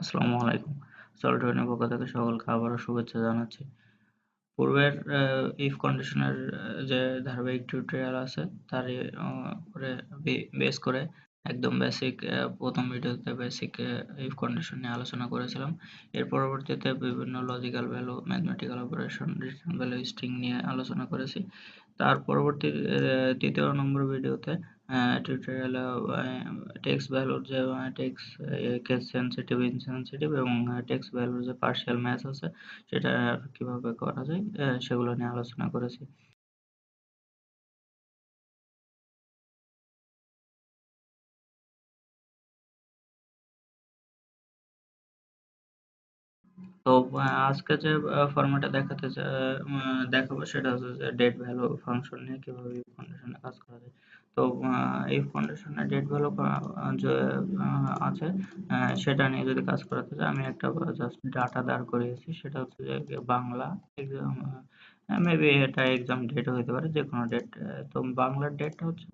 আসসালামু আলাইকুম। সল্টওয়্যারের পক্ষ থেকে সকলকে আবারও শুভেচ্ছা জানাচ্ছি। পূর্বের ইফ কন্ডিশনের যে ধারাবাহিক টিউটোরিয়াল আছে তারই উপরে বেস করে একদম বেসিক প্রথম ভিডিওতে বেসিক ইফ কন্ডিশন নিয়ে আলোচনা করেছিলাম। এর পরবর্তীতে বিভিন্ন logical value, mathematical operation, relational value, string নিয়ে আলোচনা করেছি। তার পরবর্তী তৃতীয় নম্বর ভিডিওতে টিউটোরিয়ালে টেক্সট ভ্যালুর যে টেক্সট কেস সেনসিটিভ, ইনসেনসিটিভ এবং টেক্সট ভ্যালুর যে পার্শিয়াল ম্যাচ আছে সেটা কিভাবে করা যায় সেগুলো নিয়ে আলোচনা করেছি। তো আজকে যে ফরম্যাটে দেখাবো সেটা হচ্ছে যে ডেট ভ্যালু ফাংশন নিয়ে কিভাবে ইফ কন্ডিশনে কাজ করা যায়। তো ইফ কন্ডিশনে ডেট ভ্যালু যে আছে সেটা নিয়ে যদি কাজ করাতে চাই, আমি একটা জাস্ট ডাটা দাঁড় করিয়েছি, সেটা হচ্ছে যে বাংলা এক্সাম, মেবি এটা এক্সাম ডেট হতে পারে, যে কোনো ডেট। তো বাংলার ডেটটা হচ্ছে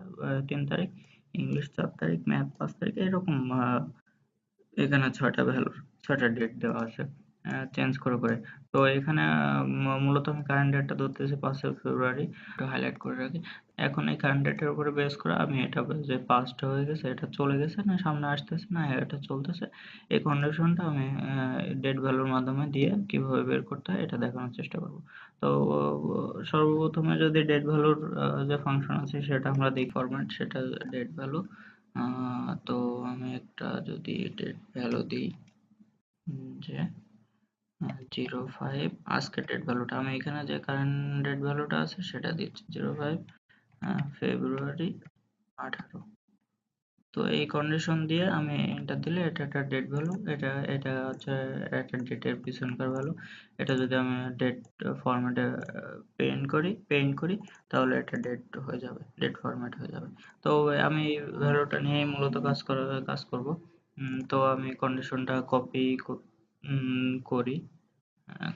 3 তারিখ, ইংলিশ 4 তারিখ, ম্যাথ 5 তারিখ, এরকম এখানে 6টা ভ্যালুর 6টা ডেট দেওয়া আছে চেঞ্জ করে। তো এখানে মূলত আমি কারেন্ট ডেটটা ধরতেছি 5 ফেব্রুয়ারি, একটু হাইলাইট করে রাখি। এখন এই কারেন্ট ডেটের উপরে বেস করে আমি এটা যে পাস্ট হয়ে গেছে, এটা চলে গেছে না সামনে আসতেছে না এটা চলতেছে, এই কন্ডিশনটা আমি ডেট ভ্যালুর মাধ্যমে দিয়ে কিভাবে বের করতে হয় এটা দেখানোর চেষ্টা করব। তো সর্বপ্রথমে যদি ডেট ভ্যালুর যে ফাংশন আছে সেটা আমরা দিই ফরম্যাট, সেটা ডেট ভ্যালু। তো আমি একটা যদি ডেট ভ্যালু দিই, যে 05, আজকের ডেট ভ্যালুটা আমি এখানে যে কারেন্ট ডেট ভ্যালুটা আছে সেটা দিচ্ছি 05 ফেব্রুয়ারি 18। তো এই কন্ডিশন দিয়ে আমি এটা দিলে এটা একটা ডেট ভ্যালু, এটা হচ্ছে একটা ডেটের পিছনকার ভ্যালু। এটা যদি আমি ডেট ফরম্যাটে পেইন্ট করি তাহলে এটা ডেট হয়ে যাবে, ডেট ফরম্যাট হয়ে যাবে। তো আমি ভ্যালুটা নিয়েই মূলত কাজ করব। তো আমি কন্ডিশনটা করি,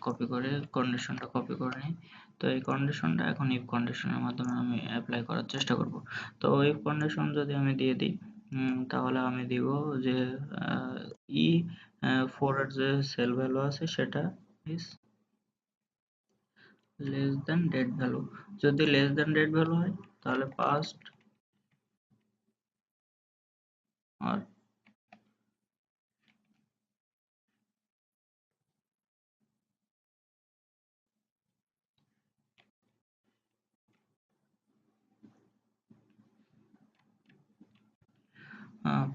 কপি করে কন্ডিশনটা কপি করে নিই। তো এই কন্ডিশনটা এখন ইফ কন্ডিশনের মাধ্যমে আমি অ্যাপ্লাই করার চেষ্টা করব। তো ইফ কন্ডিশন যদি আমি দিয়ে দিই, তাহলে আমি দিব যে ই 4 এর যে সেল ভ্যালু আছে সেটা is less than date value. যদি লেস দেন ডেট ভ্যালু হয় তাহলে পাস্ট আর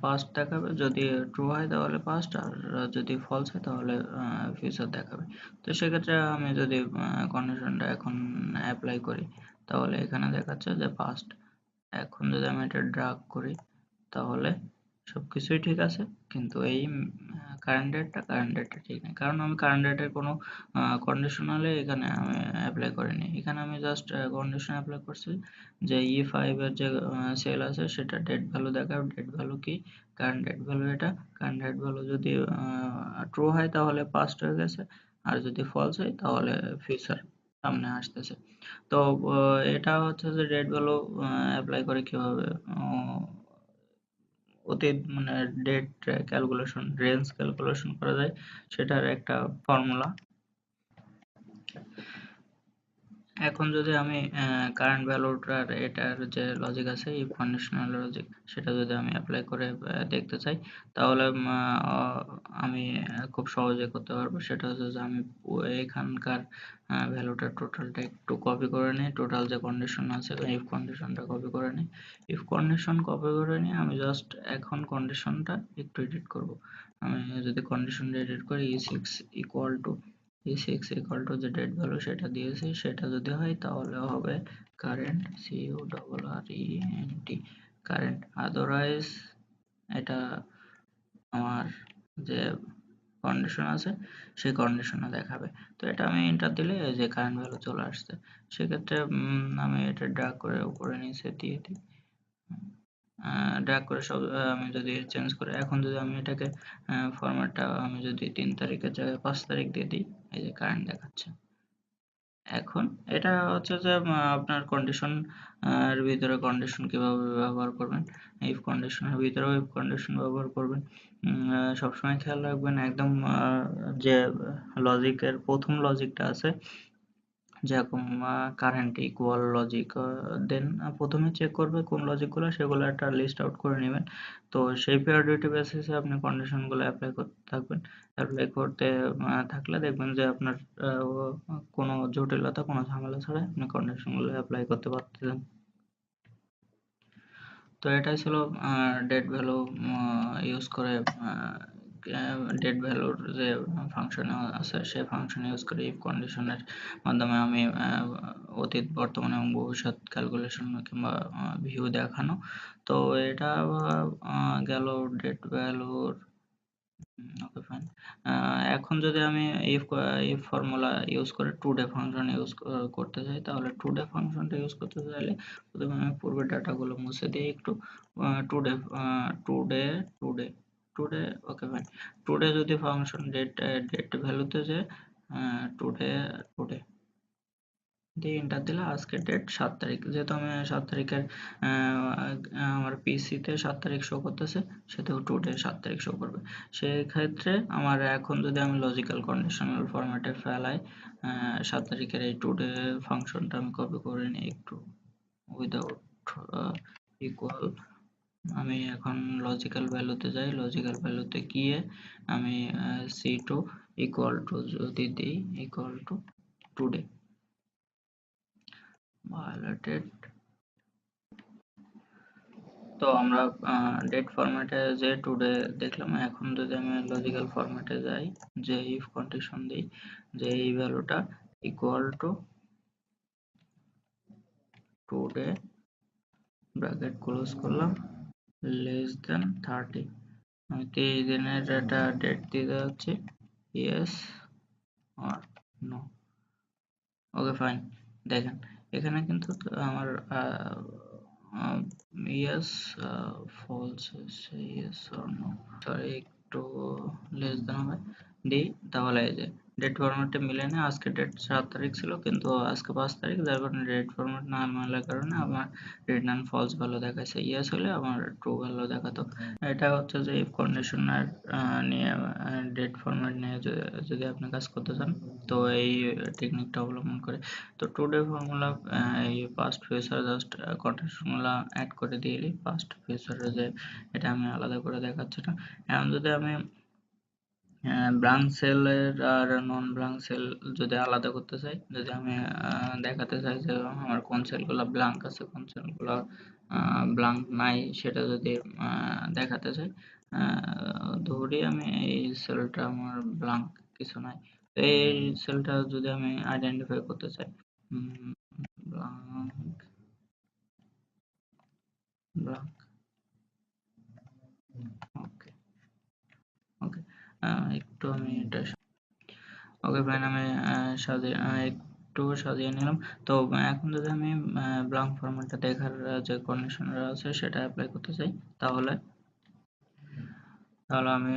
'past' দেখাবে, যদি ট্রু হয় তাহলে পাস্ট, আর যদি ফলস হয় তাহলে ফিউচার দেখাবে। তো সেক্ষেত্রে আমি যদি কন্ডিশনটা এখন অ্যাপ্লাই করি তাহলে এখানে দেখাচ্ছে যে পাস্ট। এখন যদি আমি এটা ড্রাগ করি তাহলে সবকিছুই ঠিক আছে, কিন্তু এই কারেন্ট ডেটটা ঠিক নেই, কারণ আমি কারেন্ট ডেটের কোনো কন্ডিশনালে এখানে আমি অ্যাপ্লাই করিনি। এখানে আমি জাস্ট কন্ডিশন অ্যাপ্লাই করছি যে E5 এর যে সেল আছে সেটা ডেট ভ্যালু দেখাও, ডেট ভ্যালু কি, কারেন্ট ডেট ভ্যালু এটা, কারেন্ট ডেট ভ্যালু যদি ট্রু হয় তাহলে পাস্ট হয়ে গেছে, আর যদি ফলস হয় তাহলে ফিউচার সামনে আসতেছে। তো এটা হচ্ছে যে ডেট ভ্যালু অ্যাপ্লাই করে কিভাবে অতীত মানে ডেট ক্যালকুলেশন, রেঞ্জ ক্যালকুলেশন করা যায় সেটার একটা ফর্মুলা। এখন যদি আমি কারেন্ট ভ্যালুটার এটার যে লজিক আছে, এই কন্ডিশনাল লজিক, সেটা যদি আমি অ্যাপ্লাই করে দেখতে চাই তাহলে আমি খুব সহজে করতে পারবো। সেটা হচ্ছে যে আমি এখানকার ভ্যালুটার টোটালটা একটু কপি করে নিই, টোটাল যে কন্ডিশন আছে ইফ কন্ডিশনটা কপি করে নিই। ইফ কন্ডিশন কপি করে নিয়ে আমি জাস্ট এখন কন্ডিশনটা একটু এডিট করব। আমি যদি কন্ডিশনটা এডিট করি E6 ইকুয়াল টু যে ডেট ভ্যালু সেটা দিয়েছি, সেটা যদি হয় তাহলে হবে কারেন্ট, CURRENT, কারেন্ট। আদারওয়াইজ এটা আমার যে কন্ডিশন আছে সেই কন্ডিশনে দেখাবে। তো এটা আমি এন্টার দিলে এই যে কারেন্ট ভ্যালু চলে আসছে। সেক্ষেত্রে আমি এটা ড্র্যাগ করে উপরে নিচে দিয়ে দিই, ড্র্যাগ করে সব আমি যদি চেঞ্জ করে, এখন যদি আমি এটাকে ফরম্যাটটা আমি যদি 3 তারিখের জায়গায় 5 তারিখ দিয়ে দিই, এই যে কারেন্ট দেখাচ্ছে। এখন এটা হচ্ছে যে আপনার কন্ডিশন এর ভিতরে কন্ডিশন কিভাবে ব্যবহার করবেন, ইফ কন্ডিশনের ভিতরেও ইফ কন্ডিশন ব্যবহার করবেন। সবসময় খেয়াল রাখবেন একদম যে লজিকের প্রথম লজিকটা আছে, যেরকম কারেন্ট ইকুয়াল লজিক, দেন প্রথমে চেক করবে কোন লজিকগুলো, সেগুলো একটা লিস্ট আউট করে নেবেন। তো সেই প্রায়োরিটি বেসিসে আপনি কন্ডিশনগুলো অ্যাপ্লাই করতে থাকবেন। অ্যাপ্লাই করতে থাকলে দেখবেন যে আপনার কোনো জটিলতা, কোনো ঝামেলা ছাড়াই আপনি কন্ডিশনগুলো অ্যাপ্লাই করতে পারতেছেন। তো এটাই ছিল ডেট ভ্যালু ইউজ করে, ডেট ভ্যালুর যে ফাংশন আছে সেই ফাংশন ইউজ করে ইফ কন্ডিশনের মাধ্যমে আমি অতীত, বর্তমান এবং ভবিষ্যৎ ক্যালকুলেশন কিংবা ভিউ দেখানো। তো এটা গেল ডেট ভ্যালুর। ওকে, ফাইন। এখন যদি আমি ইফ ফর্মুলা ইউজ করে টুডে ফাংশন ইউজ করতে চাই, তাহলে টুডে ফাংশনটা ইউজ করতে চাইলে প্রথমে আমি পূর্বের ডাটাগুলো মুছে দিই একটু। Today today today today okay, fine. Today যদি ফাংশন ডেট ভ্যালুতে যে টুডে টুডে দিয়ে এন্টার দিলে আজকের ডেট 7 তারিখ, যেহেতু আমি 7 তারিখের আমার পিসিতে 7 তারিখ শো করতেছে, সেহেতু টুডে 7 তারিখ শো করবে। সেই ক্ষেত্রে আমার এখন যদি আমি লজিক্যাল কন্ডিশনাল ফরম্যাটে ফেলাই 7 তারিখের এই টুডে ফাংশনটা আমি কপি করে নিই একটু, উইদাউট ইকুয়াল। আমি এখন লজিক্যাল ভ্যালুতে যাই, লজিক্যাল ভ্যালুতে গিয়ে আমি সি2 ইকুয়াল টু যদি দিই ইকুয়াল টু টুডে ভায়োলেটেড। তো আমরা ডেট ফরম্যাটে যে টুডে দেখলাম, এখন যদি আমি লজিক্যাল ফরম্যাটে যাই, যে ইফ কন্ডিশন দিই যে এই ভ্যালুটা equal to today bracket close করলাম লেস দেন 30, আমি 30 দিনের একটা ডেট দিতে যাচ্ছি, ইয়েস আর নো। Okay, fine. দেখেন এখানে কিন্তু আমার yes false yes or no, sorry একটু লেস দেন হবে দিই, তাহলে এই যে ডেট ফরম্যাটে মিলে না, আজকে ডেট 7 তারিখ ছিল কিন্তু আজকে 5 তারিখ, যার কারণে ডেট ফরম্যাট না মেলার কারণে আমার রিটার্ন ফলস ভ্যালু দেখাচ্ছে, ইয়েস হলে আমার ট্রু ভ্যালু দেখাতো। এটা হচ্ছে যে ইফ কন্ডিশনার নিয়ে, ডেট ফরম্যাট নিয়ে যদি আপনি কাজ করতে চান, তো এই টেকনিকটা অবলম্বন করে। তো টুডে ফর্মুলা এই পাস্ট ফিউচার জাস্ট কন্ডিশনগুলো অ্যাড করে দিয়েই পাস্ট ফিউচারে যে এটা আমি আলাদা করে দেখাচ্ছি না। এখন যদি আমি ব্লাঙ্ক সেলের আর নন ব্লাঙ্ক সেল যদি আলাদা করতে চাই, যদি আমি দেখাতে চাই যে আমার কোন সেলগুলো ব্লাঙ্ক আছে, কোন সেলগুলো ব্লাঙ্ক নাই, সেটা যদি দেখাতে চাই, ধরি আমি এই সেলটা আমার ব্লাঙ্ক, কিছু নাই, তো এই সেলটা যদি আমি আইডেন্টিফাই করতে চাই, ব্লাঙ্ক ব্লাঙ্ক, ওকে ওকে, একটু আমি এটা, ওকে, ফাইন। আমি সাজিয়ে একটু সাজিয়ে নিলাম। তো এখন যদি আমি ব্ল্যাঙ্ক ফরম্যাটটা দেখার যে কন্ডিশনার আছে সেটা অ্যাপ্লাই করতে চাই, তাহলে তাহলে আমি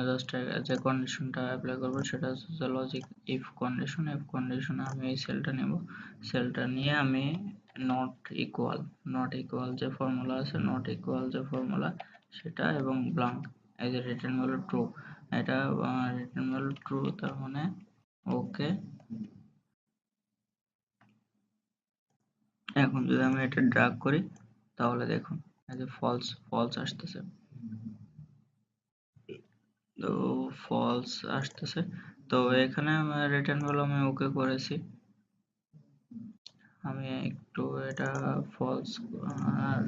জাস্ট যে কন্ডিশনটা অ্যাপ্লাই করবো সেটা হচ্ছে যে লজিক ইফ কন্ডিশন। ইফ কন্ডিশনে আমি এই সেলটা নেব, সেলটা নিয়ে আমি নট ইকুয়াল, নট ইকুয়াল যে ফর্মুলা আছে, নট ইকুয়াল যে ফর্মুলা সেটা, এবং ব্ল্যাঙ্ক, এই যে রিটার্ন ভ্যালু ট্রু, এটা রিটার্ন ভ্যালু ট্রু, তার মানে ওকে। এখন যদি আমি এটা ড্র্যাগ করি, তাহলে দেখুন এই যে ফলস ফলস আসতেছে, তো ফলস আসতেছে। তো এখানে রিটার্ন ভ্যালু আমি ওকে করেছি, আমি একটু এটা ফলস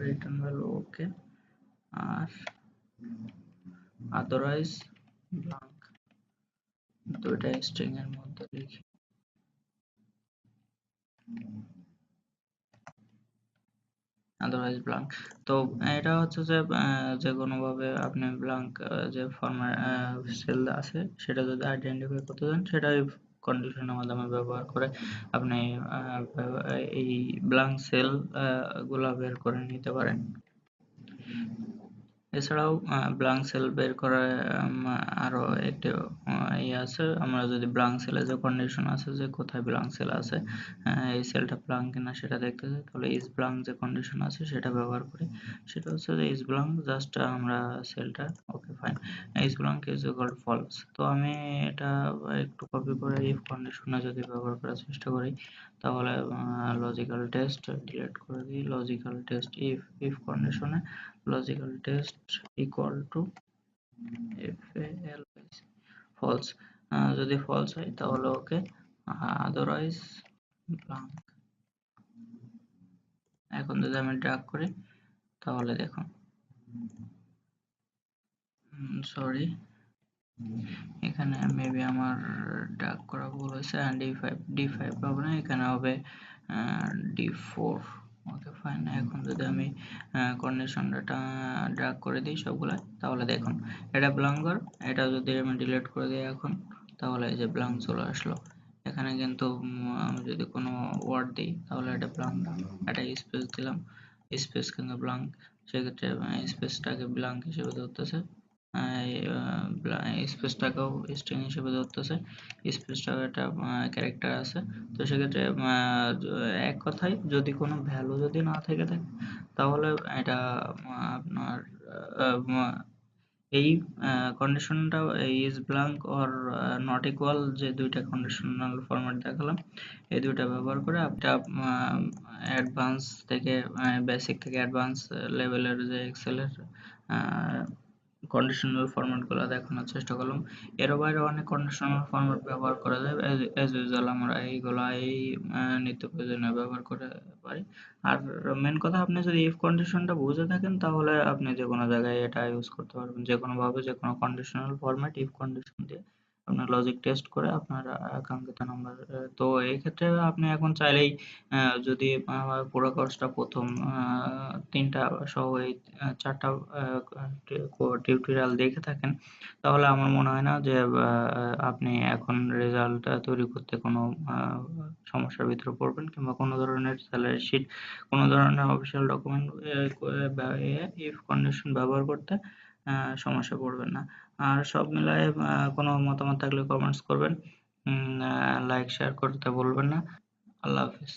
রিটার্ন ভ্যালু ওকে, আর আদারওয়াইজ ব্ল্যাঙ্ক, তো এটা স্ট্রিং এর মধ্যে লিখি, আদারওয়াইজ ব্ল্যাঙ্ক। তো এটা হচ্ছে যে যে কোনো ভাবে আপনি ব্ল্যাঙ্ক যে ফরম্যাট সেল আছে সেটা যদি আইডেন্টিফাই করতে চান, সেটা কন্ডিশনের মাধ্যমে ব্যবহার করে আপনি এই ব্ল্যাঙ্ক সেল গুলা বের করে নিতে পারেন। এছাড়াও ব্ল্যাঙ্ক সেল বের করার আরো একটি ইয়ে আছে। আমরা যদি ব্ল্যাঙ্ক সেলে যে কন্ডিশন আছে যে কোথায় ব্ল্যাঙ্ক সেল আছে, এই সেলটা ব্ল্যাঙ্ক কিনা সেটা দেখতে চাই, তাহলে ইজ ব্ল্যাঙ্ক যে কন্ডিশন আছে সেটা ব্যবহার করি। সেটা হচ্ছে যে ইজ ব্ল্যাঙ্ক, জাস্ট আমরা সেলটা okay fine, is blank is equal to false. তো আমি এটা একটু কপি করে ইফ কন্ডিশনে যদি ব্যবহার করার চেষ্টা করি, তাহলে লজিক্যাল টেস্ট ডিলিট করে দিই। লজিক্যাল টেস্ট ইফ কন্ডিশনে logical test equal to false. যদি ফলস হয় তাহলে ওকে, আদারওয়াইজ ব্ল্যাঙ্ক। এখন যদি আমি ড্রাগ করি তাহলে দেখুন, সরি, এখানে মেবি আমার ড্রাগ করা ভুল হয়েছে। ডি ফাইভ পাবো না, এখানে হবে ডি4। Okay fine. এখন যদি আমি কন্ডিশনটা ড্রাগ করে দিই সবগুলা, তাহলে দেখুন এটা ব্ল্যাঙ্ক ঘর। এটা যদি আমি ডিলিট করে দিই এখন, তাহলে এই যে ব্ল্যাঙ্ক চলে আসলো। এখানে কিন্তু আমি যদি কোনো ওয়ার্ড দিই তাহলে এটা ব্ল্যাঙ্ক না, এটা স্পেস দিলাম, স্পেস কিন্তু ব্ল্যাঙ্ক। সেক্ষেত্রে স্পেসটাকে ব্ল্যাঙ্ক হিসেবে ধরতেছে, স্পেসটাকেও স্ট্রিং হিসেবে ধরতেছে, স্পেসটাও একটা ক্যারেক্টার আছে। তো সেক্ষেত্রে এক কথায় যদি কোনো ভ্যালু যদি না থেকে থাকে তাহলে এটা আপনার এই কন্ডিশনটা is blank or not equal, যে দুইটা কন্ডিশনাল ফরম্যাট দেখালাম, এই দুইটা ব্যবহার করে আপনি অ্যাডভান্স থেকে বেসিক থেকে অ্যাডভান্স লেভেলের যে এক্সেলের কন্ডিশনাল ফরম্যাটগুলো দেখানোর চেষ্টা করলাম। এর বাইরে অনেক কন্ডিশনাল ফরম্যাট ব্যবহার করা যায়, অ্যাজ ইউজুয়াল আমরা এইগুলো এই নিত্য প্রয়োজনীয় ব্যবহার করে পারি। আর মেন কথা, আপনি যদি ইফ কন্ডিশনটা বুঝে থাকেন তাহলে আপনি যে কোনো জায়গায় এটা ইউজ করতে পারবেন, যে কোনো ভাবে যে কোনো কন্ডিশনাল ফরম্যাট ইফ কন্ডিশন দিয়ে আপনার লজিক টেস্ট করে আপনার কাঙ্ক্ষিত নাম্বার। তো এই ক্ষেত্রে আপনি এখন চাইলেই যদি পুরো কোর্সটা প্রথম ৩টা সহ এই ৪টা টিউটোরিয়াল দেখে থাকেন, তাহলে আমার মনে হয় না যে আপনি এখন রেজাল্ট তৈরি করতে কোনো সমস্যার ভিতরে পড়বেন, কিংবা কোনো ধরনের স্যালারি শিট, কোনো ধরনের অফিসিয়াল ডকুমেন্ট ইফ কন্ডিশন ব্যবহার করতে সমস্যা পড়বেন না। আর সব মিলায়ে কোনো মতামত থাকলে কমেন্টস করবেন, লাইক শেয়ার করতে ভুলবেন না। আল্লাহ হাফিজ।